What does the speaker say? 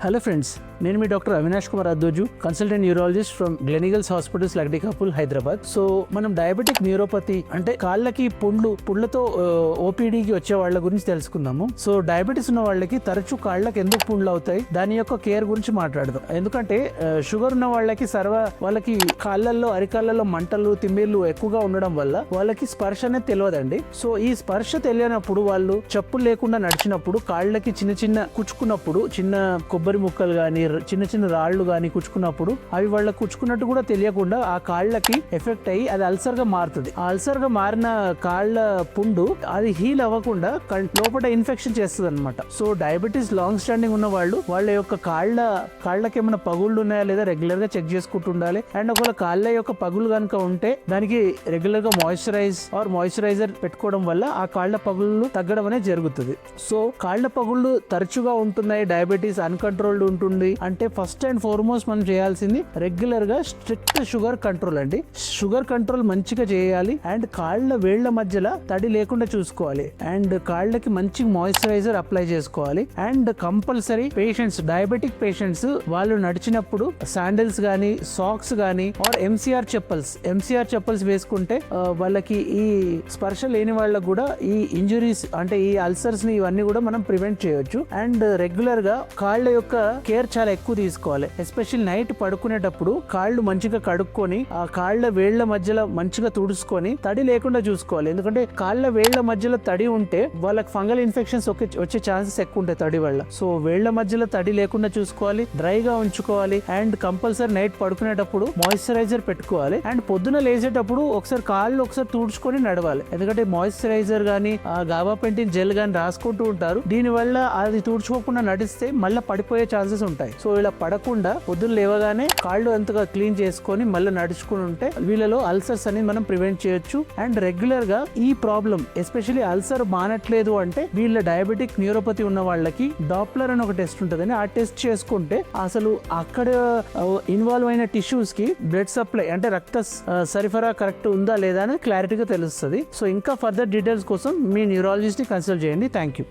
Hello friends, నేను మీ doctor Avinash Kumar Addoju, consultant neurologist from Gleneagles hospitals Lakdikapul, Hyderabad. So మనం డయాబెటిక్ న్యూరోపతి అంటే కాళ్ళకి పుండ్లతో ఓపీడీకి వచ్చే వాళ్ళ గురించి తెలుసుకుందాము. సో డయాబెటీస్ ఉన్న వాళ్ళకి తరచూ కాళ్ళకి ఎందుకు పుండ్లు అవుతాయి, దాని యొక్క కేర్ గురించి మాట్లాడదాం. ఎందుకంటే షుగర్ ఉన్న వాళ్ళకి కాళ్ళల్లో అరికాళ్ళలో మంటలు తిమ్మిర్లు ఎక్కువగా ఉండడం వల్ల వాళ్ళకి స్పర్శ అనేది తెలియదండి. సో ఈ స్పర్శ తెలియనప్పుడు వాళ్ళు చెప్పులు లేకుండా నడిచినప్పుడు కాళ్ళకి చిన్న కుచ్చుకున్నప్పుడు, చిన్న కొబ్బరి ముక్కలు గాని చిన్న రాళ్లు గాని కుచ్చుకున్నప్పుడు అవి వాళ్ళ కుచ్చుకున్నట్టు కూడా తెలియకుండా ఆ కాళ్ళకి ఎఫెక్ట్ అయ్యి అది అల్సర్ గా మారుతుంది. ఆ అల్సర్ గా మారిన కాళ్ళ పుండు అది హీల్ అవ్వకుండా లోపల ఇన్ఫెక్షన్ చేస్తుంది అనమాట. సో డయాబెటీస్ లాంగ్ స్టాండింగ్ ఉన్న వాళ్ళ యొక్క కాళ్ళకి ఏమైనా పగుళ్ళు ఉన్నాయా లేదా రెగ్యులర్ గా చెక్ చేసుకుంటూ ఉండాలి. అండ్ ఒకవేళ కాళ్ళ యొక్క పగులు కనుక ఉంటే దానికి రెగ్యులర్ గా మాయిశ్చరైజర్ పెట్టుకోవడం వల్ల ఆ కాళ్ళ పగుళ్ళు తగ్గడం అనేది జరుగుతుంది. సో కాళ్ళ పగుళ్ళు తరచుగా ఉంటున్నాయి, డయాబెటీస్ అన్కంట్రోల్డ్ ఉంటుంది అంటే ఫస్ట్ అండ్ ఫార్మోస్ట్ మనం చేయాల్సింది రెగ్యులర్ గా స్ట్రిక్ట్ షుగర్ కంట్రోల్ అండి. షుగర్ కంట్రోల్ మంచిగా చేయాలి అండ్ కాళ్ళ వేళ్ల మధ్యలో తడి లేకుండా చూసుకోవాలి అండ్ కాళ్ళకి మంచి మాయిశ్చరైజర్ అప్లై చేసుకోవాలి. అండ్ కంపల్సరీ డయాబెటిక్ పేషెంట్స్ వాళ్ళు నడిచినప్పుడు శాండిల్స్ గానీ సాక్స్ గానీ ఆర్ ఎంసీఆర్ చెప్పల్స్ వేసుకుంటే వాళ్ళకి ఈ స్పర్శ లేని వాళ్ళకు కూడా ఈ ఇంజురీస్ అంటే ఈ అల్సర్స్ ని ఇవన్నీ కూడా మనం ప్రివెంట్ చేయొచ్చు. అండ్ రెగ్యులర్ గా కాళ్ళ యొక్క కేర్ చాలా ఎక్కువ తీసుకోవాలి. ఎస్పెషల్లీ నైట్ పడుకునేటప్పుడు కాళ్ళు మంచిగా కడుక్కొని ఆ కాళ్ళ వేళ్ల మధ్యలో మంచిగా తుడుచుకొని తడి లేకుండా చూసుకోవాలి. ఎందుకంటే కాళ్ళ వేళ్ల మధ్యలో తడి ఉంటే వాళ్ళకి ఫంగల్ ఇన్ఫెక్షన్స్ వచ్చే ఛాన్సెస్ ఎక్కువ ఉంటాయి తడి వల్ల. సో వేళ్ల మధ్యలో తడి లేకుండా చూసుకోవాలి, డ్రైగా ఉంచుకోవాలి అండ్ కంపల్సరీ నైట్ పడుకునేటప్పుడు మాయిశ్చరైజర్ పెట్టుకోవాలి. అండ్ పొద్దున లేచేటప్పుడు కాళ్ళు ఒకసారి తుడుచుకొని నడవాలి. ఎందుకంటే మాయిశ్చరైజర్ గానీ గాబాపెంటిన్ జెల్ గానీ రాసుకుంటూ ఉంటారు. దీని వల్ల అది తుడుచుకోకుండా నడిస్తే మళ్ళీ పడిపోయే ఛాన్సెస్ ఉంటాయి. సో ఇలా పడకుండా పొద్దున్న లేవగానే కాళ్ళు అంతగా క్లీన్ చేసుకొని మళ్ళీ నడుచుకుని ఉంటే వీళ్ళలో అల్సర్స్ అనేది మనం ప్రివెంట్ చేయొచ్చు. అండ్ రెగ్యులర్ గా ఈ ప్రాబ్లం ఎస్పెషల్లీ అల్సర్ మానట్లేదు అంటే వీళ్ళ డయాబెటిక్ న్యూరోపతి ఉన్న వాళ్ళకి డాప్లర్ అని ఒక టెస్ట్ ఉంటుందని ఆ టెస్ట్ చేసుకుంటే అసలు అక్కడ ఇన్వాల్వ్ అయిన టిష్యూస్ కి బ్లడ్ సప్లై అంటే రక్త సరఫరా కరెక్ట్ ఉందా లేదా అని క్లారిటీగా తెలుస్తుంది. సో ఇంకా ఫర్దర్ డీటెయిల్స్ కోసం మీ న్యూరాలజిస్ట్ ని కన్సల్ట్ చేయండి. Thank you.